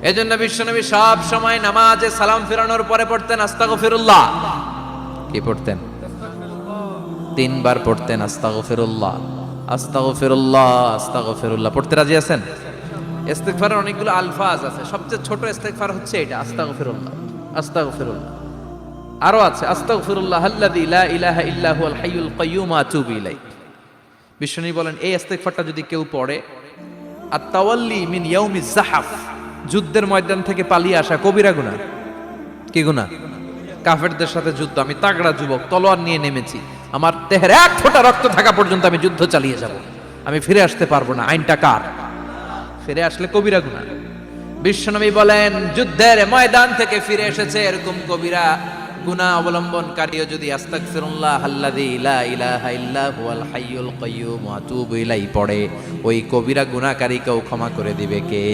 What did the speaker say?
এজন্য বিশ্বনবী সব সময় নামাজে সালাম ফেরানোর পরে পড়তেন আস্তাগফিরুল্লাহ। কি পড়তেন? 3 বার পড়তেন আস্তাগফিরুল্লাহ, আস্তাগফিরুল্লাহ, আস্তাগফিরুল্লাহ। পড়তে রাজি আছেন? ইস্তিগফারের অনেকগুলো আলফাজ আছে, সবচেয়ে ছোট ইস্তিগফার হচ্ছে এটা, আস্তাগফিরুল্লাহ, আস্তাগফিরুল্লাহ। আরো আছে আস্তাগফিরুল্লাহ আল্লাযী লা ইলাহা ইল্লা হুয়াল হাইয়ুল কাইয়্যুম ওয়া আতুবু ইলাইহি। বিশ্বনবী বলেন এই ইস্তিগফারটা যদি কেউ পড়ে, আত-তাওয়াল্লি মিন ইয়াউমিজ যাহাফ, যুদ্ধের ময়দান থেকে পালিয়ে আসা কবিরা গুনাহ। কি গুনাহ? কাফেরদের সাথে যুদ্ধ, আমি তাগড়া যুবক, তলোয়ার নিয়ে নেমেছি, আমার দেহের এক ফোঁটা রক্ত থাকা পর্যন্ত আমি যুদ্ধ চালিয়ে যাব, আমি ফিরে আসতে পারবো না, আইনটা কার? ফিরে আসলে কবিরা গুনাহ। বিশ্বনবী বলেন যুদ্ধের ময়দান থেকে ফিরে এসেছে এরকম কবিরা গুনাহ অবলম্বনকারীও যদি আস্তাগফিরুল্লাহ আল্লাযী লা ইলাহা ইল্লা হুয়াল হাইয়ুল কাইয়্যুম ওয়া আতুবু ইলাইহি পড়ে, ওই কবিরা গুনাহকারীকেও ক্ষমা করে দিবে কে?